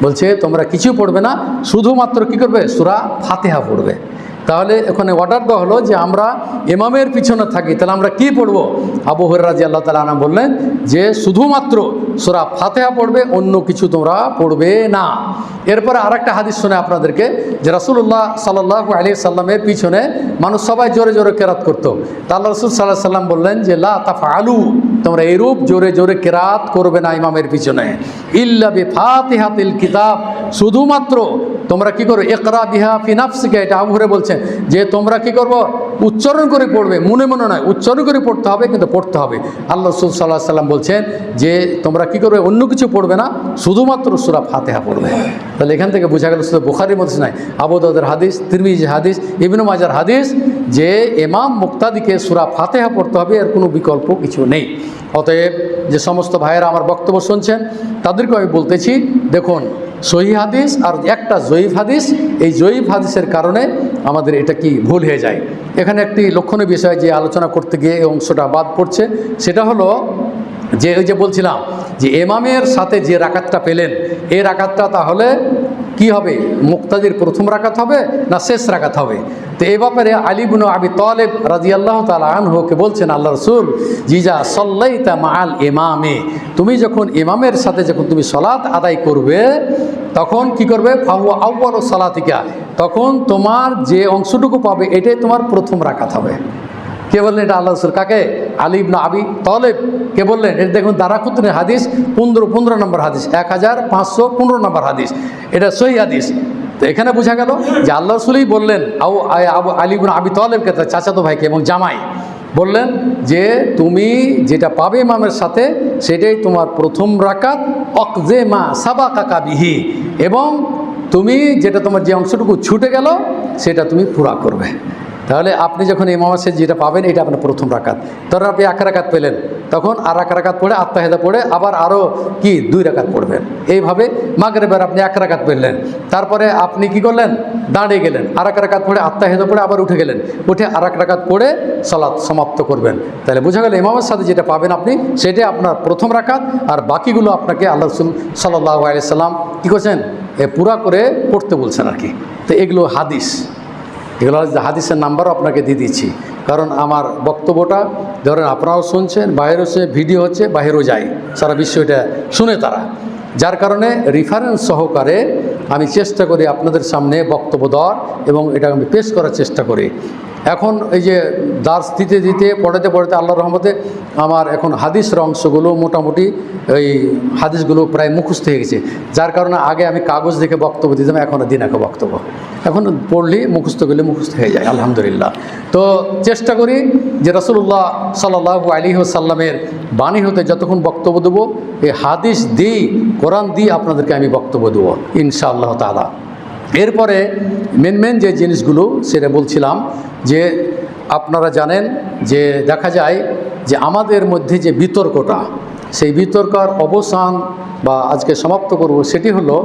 বলছে তোমরা কিছু পড়বে না, শুধুমাত্র কি করবে সূরা ফাতিহা পড়বে। তাহলে ওখানে অর্ডার দেওয়া হলো যে আমরা ইমামের পিছনে থাকি, তাহলে আমরা কি পড়ব? আবু হুরায়রা রাদিয়াল্লাহু তাআলা আনহু বললেন যে শুধুমাত্র সূরা ফাতিহা পড়বে, অন্য কিছু তোমরা পড়বে না। এরপরে আরেকটা হাদিস শুনে আপনাদেরকে যে রাসূলুল্লাহ সাল্লাল্লাহু আলাইহি সাল্লামের পিছনে মানুষ সবাই জোরে জোরে কেরাত করতো, তা আল্লাহ রাসূল সাল্লাল্লাহু আলাইহি সাল্লাম বললেন যে লা তাফআলু, তোমরা এরূপ জোরে জোরে কেরাত করবে না ইমামের পিছনে, ইল্লা বিফাতিহাতিল কিতাব, শুধুমাত্র তোমরা কি করো ইকরা বিহা ফি নাফসিকা, এটা আবু হুরায়রা বলছেন যে তোমরা কি করবো উচ্চারণ করে পড়বে, মনে মনে নয়, উচ্চারণ করে পড়তে হবে, কিন্তু পড়তে হবে। আল্লাহ রাসূল সাল্লাল্লাহু আলাইহি সাল্লাম বলছেন যে তোমরা কি করবে অন্য কিছু পড়বে না, শুধুমাত্র সূরা ফাতিহা পড়বে। তাহলে এখান থেকে বোঝা গেল শুধু বুখারীর মধ্যে নয়, আবু দাউদের হাদিস, তিরমিজির হাদিস, ইবনে মাজার হাদিস যে ইমাম মুক্তাদিকে সূরা ফাতিহা পড়তে হবে, এর কোনো বিকল্প কিছু নেই। অতএব যে সমস্ত ভাইয়েরা আমার বক্তব্য শুনছেন তাদেরকে আমি বলতেছি, দেখুন সহিহ হাদিস আর একটা জয়ীফ হাদিস, এই জয়ীফ হাদিসের কারণে আমাদের এটা কি ভুল হয়ে যায়। এখানে একটি লক্ষণীয় বিষয় যে আলোচনা করতে গিয়ে এই অংশটা বাদ পড়ছে, সেটা হলো যে ওই যে বলছিলাম যে ইমামের সাথে যে রাকাতটা পেলেন, এই রাকাতটা তাহলে কি হবে, মুক্তাদির প্রথম রাকাত হবে না শেষ রাকাত হবে? তো এই ব্যাপারে আলী ইবনে আবি তালেব রাদিয়াল্লাহু তাআলা আনহুকে বলছেন আল্লাহ রাসূল জিজা সাল্লাইতা মাআল ইমামে, তুমি যখন ইমামের সাথে যখন তুমি সালাত আদায় করবে তখন কি করবে, ফাহুয়া আউয়ালু সালাতিকা, তখন তোমার যে অংশটুকু পাবে এটাই তোমার প্রথম রাকাত হবে। কে বললেন এটা? আল্লাহ রাসূল। কাকে? আলী ইবনে আবি তালেব কে বললেন? এটা দেখুন দারাকুতনির হাদিস 15 নম্বর হাদিস, 1515 নম্বর হাদিস, এটা সহিহ হাদিস। তো এখানে বোঝা গেল যে আল্লাহ রাসূলই বললেন আলী ইবনে আবি তালেবকে, তার চাচাতো ভাইকে এবং জামাই বললেন যে তুমি যেটা পাবে ইমামের সাথে সেটাই তোমার প্রথম রাকাত, অকজে মা সাবাকাকা বিহি, এবং তুমি যেটা তোমার যে অংশটুকু ছুটে গেল সেটা তুমি পুরা করবে। তাহলে আপনি যখন ইমামের সাথে যেটা পাবেন এটা আপনার প্রথম রাকাত, ধরেন আপনি 1 রাকাত পেলেন, তখন আর 1 রাকাত পড়ে আত্তাহিয়াত পড়ে আবার আরও কি 2 রাকাত পড়বেন। এইভাবে মাগরিবের আপনি 1 রাকাত পড়লেন, তারপরে আপনি কি করলেন, দাঁড়িয়ে গেলেন, আর 1 রাকাত পড়ে আত্তাহিয়াত পড়ে আবার উঠে গেলেন, উঠে আর 1 রাকাত পড়ে সালাত সমাপ্ত করবেন। তাহলে বোঝা গেল ইমামের সাথে যেটা পাবেন আপনি সেটাই আপনার প্রথম রাকাত, আর বাকিগুলো আপনাকে আল্লাহ রাসূল সাল্লাল্লাহু আলাইহি সাল্লাম কী করছেন, পুরা করে পড়তে বলছেন আর কি। তো এগুলো হাদিস, এগুলো হাদিসের নাম্বারও আপনাকে দিয়ে দিচ্ছি, কারণ আমার বক্তব্যটা ধরেন আপনারাও শুনছেন, বাইরে হচ্ছে ভিডিও হচ্ছে, বাইরেও যায়, সারা বিশ্ব এটা শুনে তারা, যার কারণে রেফারেন্স সহকারে আমি চেষ্টা করি আপনাদের সামনে বক্তব্য দেওয়ার এবং এটা আমি পেশ করার চেষ্টা করি। এখন এই যে দার্স দিতে দিতে পড়াতে পড়াতে আল্লাহর রহমতে আমার এখন হাদিসের অংশগুলো মোটামুটি এই হাদিসগুলো প্রায় মুখস্থ হয়ে গেছে, যার কারণে আগে আমি কাগজ দেখে বক্তব্য দিতাম, এখন দিন একে বক্তব্য, এখন পড়লেই মুখস্থ করলে মুখস্থ হয়ে যায় আলহামদুলিল্লাহ। তো চেষ্টা করি যে রাসূলুল্লাহ সাল্লাল্লাহু আলাইহি ওয়াসাল্লামের বাণী হতে যতক্ষণ বক্তব্য দেবো এই হাদিস দিই, কোরআন দিয়ে আপনাদেরকে আমি বক্তব্য দেবো ইনশাআল্লাহ তাআলা। এরপরে মেন যে জিনিসগুলো সেটা বলছিলাম যে আপনারা জানেন যে দেখা যায় যে আমাদের মধ্যে যে বিতর্কটা, সেই বিতর্কের অবসান বা আজকে সমাপ্ত করব সেটি হলো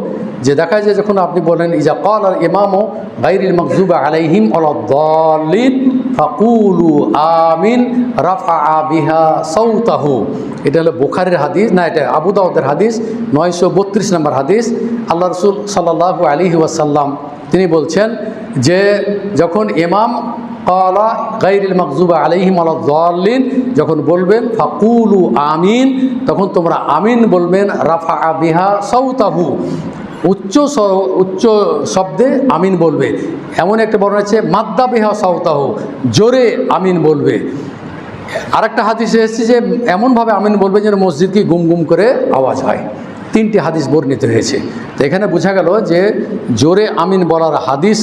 যে দেখা যায় যখন আপনি বলেন ইজা ক্বালা আল ইমামু গায়রিল মাগযুবি আলাইহিম ওয়ালাদ-দাল্লিন ফাকুলু আমিন রাফআ বিহা সাউতাহু, এটা হলো বুখারীর হাদিস, না এটা আবু দাউদের হাদিস 932 নম্বর হাদিস। আল্লাহ রাসূল সাল্লাল্লাহু আলাইহি ওয়াসাল্লাম তিনি বলছেন যে যখন ইমাম ক্বালা গায়রিল মাগযুবি আলাইহিম ওয়ালাদ-দাল্লিন যখন বলবেন ফাকুলু আমিন, তখন তোমরা আমিন বলবেন রাফআ বিহা সাউতাহু, উচ্চ শব্দে আমিন বলবে। এমন একটা বর্ণনা আছে মাদ্দা বিহা সাউতাহু, জোরে আমিন বলবে। আরেকটা হাদিসে এসেছে যে এমনভাবে আমিন বলবে যেন মসজিদ কি গুম গুম করে আওয়াজ হয়। 3টি হাদিস বর্ণিত হয়েছে। তো এখানে বোঝা গেল যে জোরে আমিন বলার হাদিস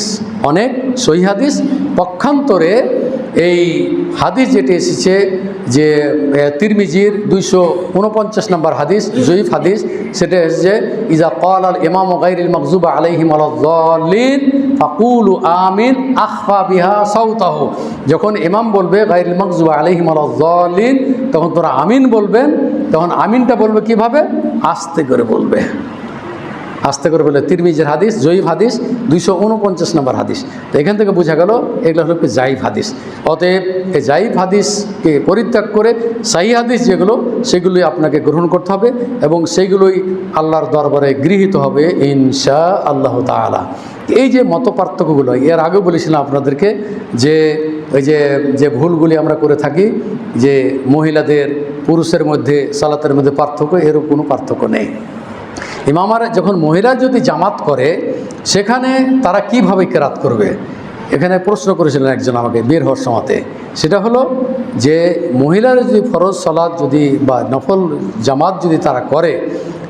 অনেক সহিহ হাদিস, পক্ষান্তরে এই হাদিস যেটি এসেছে যে তিরমিজির 249 নম্বর হাদিস জয়ীফ হাদিস, সেটা এসেছে ইজা ক্বালা আল ইমামু গায়রিল মাগযুবি আলাইহিম ওয়ালাদ-দাল্লিন ফাকুলু আমিন আখফা বিহা সাউতাহু, যখন ইমাম বলবে গায়রিল মাগযুবি আলাইহিম ওয়ালাদ-দাল্লিন তখন তোরা আমিন বলবেন, তখন আমিনটা বলবে কিভাবে, আস্তে করে বলবে, আস্তে করে বলে। তিরমিজির হাদিস জয়ীফ হাদিস 249 নম্বর হাদিস। তো এখান থেকে বোঝা গেল এগুলো হলো জাইফ হাদিস। অতএব এই জাইফ হাদিসকে পরিত্যাগ করে সহিহ হাদিস যেগুলো সেগুলোই আপনাকে গ্রহণ করতে হবে এবং সেইগুলোই আল্লাহর দরবারে গৃহীত হবে ইনশাআল্লাহ তাআলা। এই যে মত পার্থক্যগুলো এর আগেও বলেছিলাম আপনাদেরকে যে ওই যে ভুলগুলি আমরা করে থাকি যে মহিলাদের পুরুষের মধ্যে সালাতের মধ্যে পার্থক্য, এরও কোনো পার্থক্য নেই। ইমামারা যখন মহিলা যদি জামাত করে সেখানে তারা কিভাবে কেরাত করবে, এখানে প্রশ্ন করেছিলেন একজন আমাকে বের হওয়ার সময়তে। সেটা হলো যে মহিলারা যদি ফরজ সালাত যদি বা নফল জামাত যদি তারা করে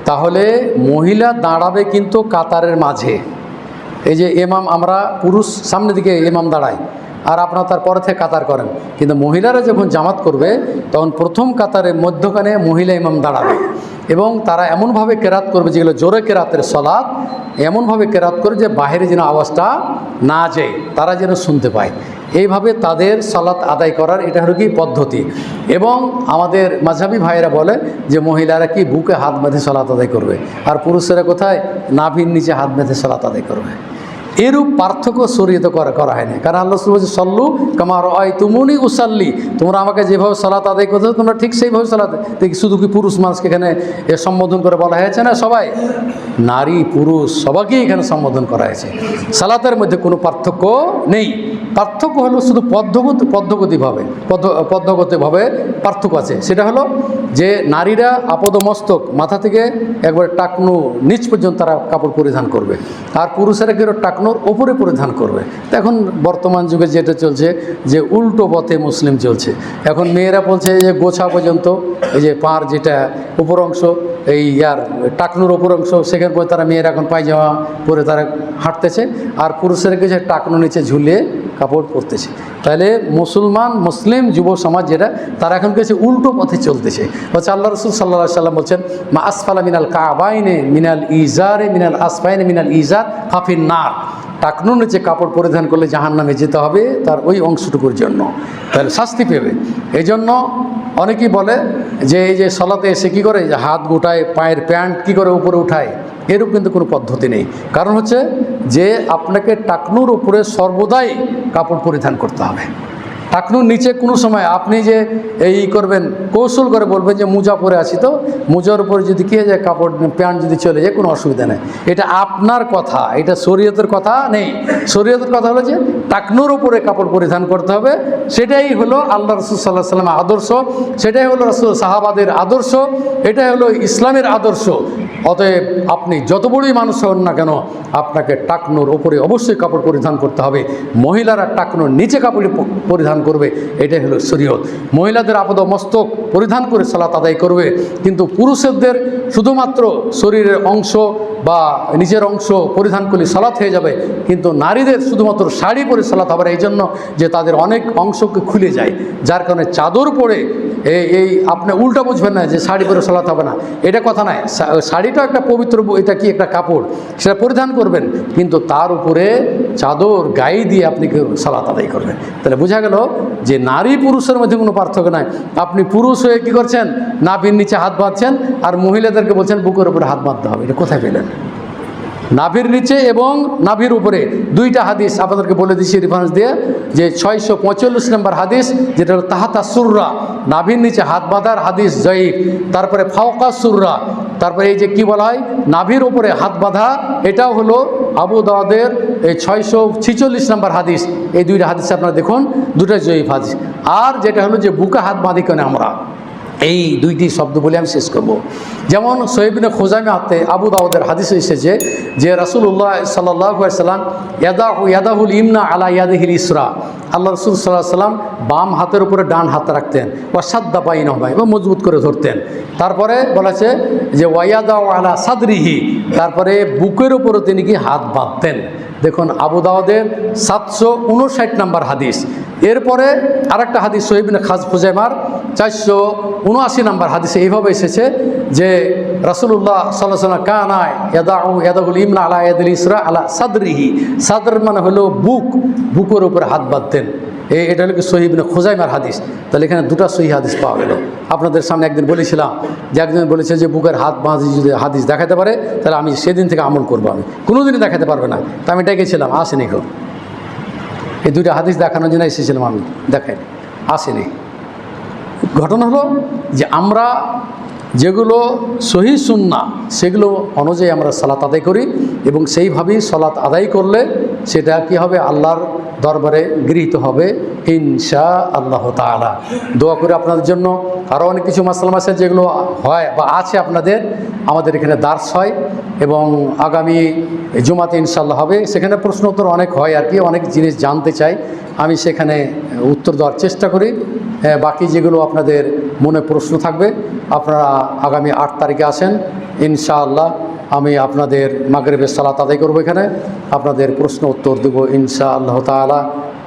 তাহলে মহিলা দাঁড়াবে কিন্তু কাতারের মাঝে। এই যে ইমাম আমরা পুরুষ সামনের দিকে ইমাম দাঁড়ায় আর আপনারা তার পরে থেকে কাতার করেন, কিন্তু মহিলারা যখন জামাত করবে তখন প্রথম কাতারের মধ্যখানে মহিলা ইমাম দাঁড়াবে এবং তারা এমনভাবে কেরাত করবে যেগুলো জোরে কেরাতের সালাত, এমনভাবে কেরাত করে যে বাহিরে যেন আওয়াজটা না যায়, তারা যেন শুনতে পায়। এইভাবে তাদের সালাত আদায় করার এটা হলো কি পদ্ধতি। এবং আমাদের মাযহাবী ভাইয়েরা বলে যে মহিলারা কি বুকে হাত বেঁধে সালাত আদায় করবে আর পুরুষেরা কোথায় নাভির নিচে হাত বেঁধে সালাত আদায় করবে। এরূপ পার্থক্য শরীয়তে করা হয়নি, কারণ আল্লাহ রাসূল বলেছে সল্লু কামা রাআইতুমুনি উসাল্লি, তোমরা আমাকে যেভাবে সালাত আদায় করছো তোমরা ঠিক সেইভাবে সালাত। দেখি শুধু কি পুরুষ মানুষকে এখানে সম্বোধন করে বলা হয়েছে না, সবাই নারী পুরুষ সবাইকেই এখানে সম্বোধন করা হয়েছে। সালাতের মধ্যে কোনো পার্থক্য নেই, পার্থক্য হলো শুধু পদ্ধতিভাবে পার্থক্য আছে। সেটা হলো যে নারীরা আপদমস্তক মাথা থেকে একবার টাকনু নিচ পর্যন্ত তারা কাপড় পরিধান করবে আর পুরুষেরা কেউ টাকনুর ওপরে পরিধান করবে। এখন বর্তমান যুগে যেটা চলছে যে উল্টো পথে মুসলিম চলছে। এখন মেয়েরা বলছে যে গোছা পর্যন্ত এই যে পার যেটা উপর অংশ এই টাকনুর ওপর অংশ সেখানে পরে তারা মেয়েরা এখন পায়জামা পরে তারা হাঁটতেছে আর পুরুষেরা কিছু টাকনু নিচে ঝুলিয়ে কাপড় পরতেছে। তাহলে মুসলিম যুব সমাজ যেটা তারা এখন কিছু উল্টো পথে চলতেছে। হচ্ছে আল্লাহ রাসূল সাল্লাল্লাহু আলাইহি ওয়াসাল্লাম বলছেন মা আসফালা মিনাল কাবাইনে মিনাল ইজারে মিনাল আসফাইনে মিনাল ইজার ফাফিন নার, টাকনুর নিচে কাপড় পরিধান করলে জাহান্নামে যেতে হবে তার ওই অংশটুকুর জন্য, তাহলে শাস্তি পেবে। এই জন্য অনেকেই বলে যে এই যে সলাতে এসে কী করে, যে হাত গোটায়, পায়ের প্যান্ট কী করে উপরে উঠায়, এরূপ কিন্তু কোনো পদ্ধতি নেই। কারণ হচ্ছে যে আপনাকে টাকনুর উপরে সর্বদাই কাপড় পরিধান করতে হবে। টাকনুর নিচে কোনো সময় আপনি যে এই করবেন, কৌশল করে বলবেন যে মোজা পরে আছি, তো মোজার উপরে যদি কী হয়ে যায়, কাপড় প্যান্ট যদি চলে যায়, কোনো অসুবিধা নেই। এটা আপনার কথা, এটা শরীয়তের কথা নেই। শরীয়তের কথা হলো যে টাকনুর উপরে কাপড় পরিধান করতে হবে। সেটাই হলো আল্লাহ রসুল সাল্লাহ সাল্লামের আদর্শ, সেটাই হলো রসুল সাহাবাদের আদর্শ, এটাই হলো ইসলামের আদর্শ। অতএব আপনি যত বড়ই মানুষ হন না কেন, আপনাকে টাকনুর ওপরে অবশ্যই কাপড় পরিধান করতে হবে। মহিলারা টাকনুর নিচে কাপড় পরিধান করবে, এটাই হলো শরীয়ত। মহিলাদের আপাদ মস্তক পরিধান করে সালাত আদায় করবে, কিন্তু পুরুষদের শুধুমাত্র শরীরের অংশ বা নিজের অংশ পরিধান করলে সালাত হয়ে যাবে, কিন্তু নারীদের শুধুমাত্র শাড়ি পরে সালাত হবে। এই জন্য যে তাদের অনেক অংশকে খুলে যায়, যার কারণে চাদর পরে এই আপনি উল্টা বুঝবেন না যে শাড়ি পরে সালাত হবে না, এটা কথা নয়। শাড়িটা একটা পবিত্র, এটা কি একটা কাপড়, সেটা পরিধান করবেন, কিন্তু তার উপরে চাদর গায়ে দিয়ে আপনি সালাত আদায় করবেন। তাহলে বোঝা গেল যে নারী পুরুষের মধ্যে কোনো পার্থক্য নাই। আপনি পুরুষ হয়ে কী করছেন, নাভির নিচে হাত বাঁধছেন, আর মহিলাদেরকে বলছেন বুকের উপরে হাত বাঁধতে হবে। এটা কোথায় পেলেন? নাভির নিচে এবং নাভির উপরে দুইটা হাদিস আপনাদেরকে বলে দিচ্ছি রেফারেন্স দিয়ে, যে 645 নম্বর হাদিস, যেটা হলো তাহাতা সুররা, নাভির নিচে হাত বাঁধার হাদিস জয়ীফ। তারপরে ফাওকা সুররা, তারপরে এই যে কি বলা হয় নাভির উপরে হাত বাঁধা, এটাও হলো আবু দাউদের এই 646 নম্বর হাদিস। এই দুইটা হাদিস আপনারা দেখুন, দুটো জয়ীফ হাদিস। আর যেটা হলো যে বুকে হাত বাঁধি কেন আমরা, এই দুইটি শব্দ বলে আমি শেষ করব। যেমন সহিহ ইবনে খুজাইমা হাতে আবু দাউদের হাদিসে এসেছে যে রাসূলুল্লাহ সাল্লাল্লাহু আলাইহি সাল্লাম ইয়াদাহুল ইমনা আলা ইয়াদিহিল ইসরা, আল্লাহ রসুল সাল্লাল্লাহু আলাইহি সাল্লাম বাম হাতের উপরে ডান হাত রাখতেন, ওয়াসাদ্দা বাইনাহুমা, এবং মজবুত করে ধরতেন। তারপরে বলেছে যে ওয়ায়াদাউ আলা সাদরিহি, তারপরে বুকের উপরে তিনি কি হাত বাঁধতেন। দেখুন আবু দাউদের 759 নম্বর হাদিস। এরপরে আরেকটা হাদিস সহিহ ইবনে খুজাইমার 479 নম্বর হাদিসে এইভাবে এসেছে যে রাসূলুল্লাহ সাল্লাল্লাহু আলাইহি ওয়াসাল্লাম কানা ইয়াদাহুল ইমনা আলা ইয়াদিল ইসরা আলা সাদরিহি, সাদর মানে হলো বুক, বুকের উপরে হাত বাঁধতেন। এটা হলো কি সহিহ ইবনে খুজাইমার হাদিস। তাহলে এখানে দুটো সহিহ হাদিস পাওয়া গেল। আপনাদের সামনে একদিন বলেছিলাম যে একজন বলেছে যে বুকের হাত বাঁধি যদি হাদিস দেখাতে পারে তাহলে আমি সেদিন থেকে আমল করবো। আমি কোনোদিনই দেখাতে পারবে না, তা আমি ডেকেছিলাম, আসেনি কেউ। এই দুইটা হাদিস দেখানোর জন্য এসেছিলাম, আমি দেখাই আসেনি। ঘটনা হলো যে আমরা যেগুলো সহি সুন্নাহ সেগুলো অনুযায়ী আমরা সালাত আদায় করি, এবং সেইভাবেই সালাত আদায় করলে সেটা কি হবে, আল্লাহর দরবারে গৃহীত হবে ইনশাআল্লাহ তাআলা। দোয়া করে আপনাদের জন্য। আরও অনেক কিছু মাসলা মাসাইল যেগুলো হয় বা আছে আপনাদের, আমাদের এখানে দার্স হয়, এবং আগামী জুমাতে ইনশাআল্লাহ হবে। সেখানে প্রশ্ন উত্তর অনেক হয় আর কি, অনেক জিনিস জানতে চাই, আমি সেখানে উত্তর দেওয়ার চেষ্টা করি। বাকি যেগুলো আপনাদের মনে প্রশ্ন থাকবে আপনারা আগামী 8 তারিখে আসেন ইনশাআল্লাহ। আমি আপনাদের মাগরিবের সালাত আদায় করবো, এখানে আপনাদের প্রশ্ন উত্তর দেবো ইনশাআল্লাহ তাআলা।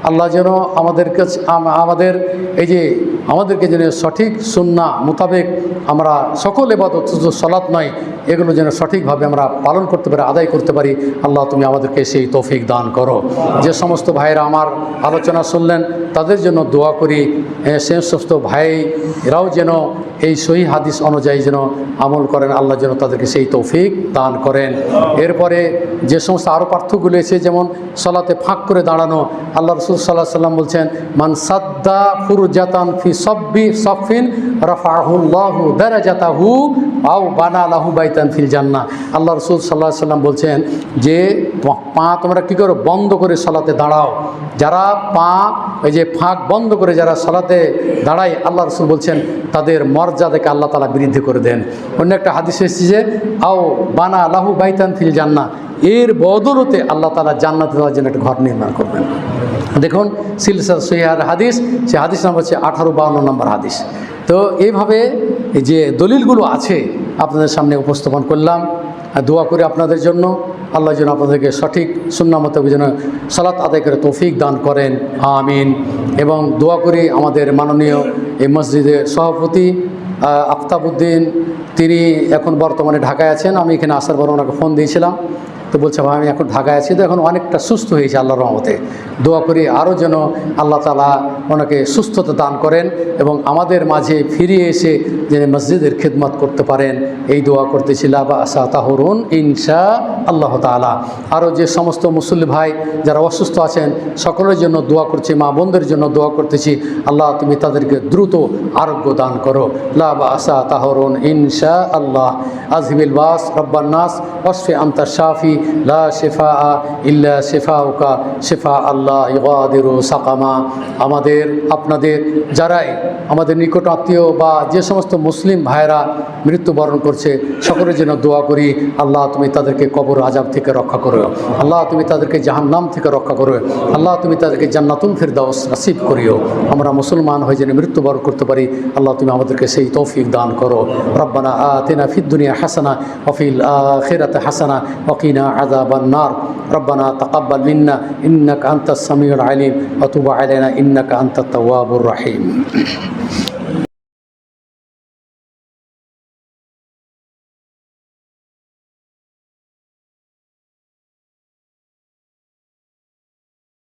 আল্লাহ যেন আমাদের এই যে আমাদেরকে যেন সঠিক সুন্নাহ মোতাবেক আমরা সকল ইবাদত, শুধু সালাত নয়, এগুলো যেন সঠিকভাবে আমরা পালন করতে পারি, আদায় করতে পারি। আল্লাহ তুমি আমাদেরকে সেই তৌফিক দান করো। যে সমস্ত ভাইয়েরা আমার আলোচনা শুনলেন তাদের জন্য দোয়া করি, সে সমস্ত ভাইরাও যেন এই সহিহ হাদিস অনুযায়ী যেন আমল করেন, আল্লাহ যেন তাদেরকে সেই তৌফিক দান করেন। এরপরে যে সমস্ত আরও পার্থক্যগুলো এসে, যেমন সালাতে ফাঁক করে দাঁড়ানো, আল্লাহ রসুল সাল্লাল্লাহু আলাইহি সাল্লাম বলছেন মান সাদ্দা ফুরজাতান ফি সফিন রাফাহুল্লাহু দারাজাতাহু আও বানা লাহু বাইতান ফিল জান্নাহ। আল্লাহ রসুল সাল্লাল্লাহু আলাইহি সাল্লাম বলছেন যে পা তোমরা কী করো, বন্ধ করে সালাতে দাঁড়াও। যারা পা এই যে ফাঁক বন্ধ করে যারা সালাতে দাঁড়ায়, আল্লাহ রসুল বলছেন তাদের মর্যাদাকে আল্লাহ তাআলা বৃদ্ধি করে দেন। অন্য একটা হাদিসে এসেছে যে আও বানা লাহু বাইতান ফিল জান্নাহ, এর বদৌলতে আল্লাহ তাআলা জান্নাতে তার জন্য একটা ঘর নির্মাণ করবেন। দেখুন সিলসিলা সহিহার হাদিস, সে হাদিস নাম্বার হচ্ছে 1852 নম্বর হাদিস। তো এইভাবে যে দলিলগুলো আছে আপনাদের সামনে উপস্থাপন করলাম। দোয়া করি আপনাদের জন্য, আল্লাহ যেন আপনাদেরকে সঠিক সুন্নাহ মোতাবেক যেন সালাত আদায় করে তৌফিক দান করেন, আমিন। এবং দোয়া করি আমাদের মাননীয় এই মসজিদের সভাপতি আফতাবউদ্দিন, তিনি এখন বর্তমানে ঢাকায় আছেন। আমি এখানে আসার পর ওনাকে ফোন দিয়েছিলাম, তো বলছে ভাই আমি এখন ঢাকায় আছি, তো এখন অনেকটা সুস্থ হয়েছে আল্লাহর রহমতে। দোয়া করি আরও যেন আল্লাহ তাআলা ওনাকে সুস্থতা দান করেন এবং আমাদের মাঝে ফিরে এসে যেন মসজিদের খিদমত করতে পারেন, এই দোয়া করতেছি। লা বা'সা তাহুরুন ইনশা আল্লাহ তাআলা। আরও যে সমস্ত মুসল্লি ভাই যারা অসুস্থ আছেন সকলের জন্য দোয়া করছি, মা বোনদের জন্য দোয়া করতেছি, আল্লাহ তুমি তাদেরকে দ্রুত আরোগ্য দান করো। লা বা'সা তাহুরুন ইনশা আল্লাহ। আযহিবিল বাস রব্বান নাস ওয়াশফি আনতা শাফি লা শিফাআ ইল্লা শিফাউকা শিফা আল্লাহ ইগাদিরু সাকামা। আমাদের আপনাদের যারাই আমাদের নিকট আত্মীয় বা যে সমস্ত মুসলিম ভাইরা মৃত্যুবরণ করছে সকলের জন্য দোয়া করি, আল্লাহ তুমি তাদেরকে কবর আযাব থেকে রক্ষা করো, আল্লাহ তুমি তাদেরকে জাহান্নাম থেকে রক্ষা করো, আল্লাহ তুমি তাদেরকে জান্নাতুল ফিরদাউস নসিব করিও। আমরা মুসলমান হয়ে যেন মৃত্যুবরণ করতে পারি, আল্লাহ তুমি আমাদেরকে সেই তৌফিক দান করো। রব্বানা আতিনা ফিদ দুনিয়া হাসানা ওয়া ফিল আখিরাতি হাসানা ওয়া কিনা আযাবান নার। রব্বানা তাকাব্বাল মিন্না ইন্নাকা আনতাস সামিউল আলিম ওয়া তুব আলাইনা ইন্নাকা আনতাত তাওয়াবুর রহিম।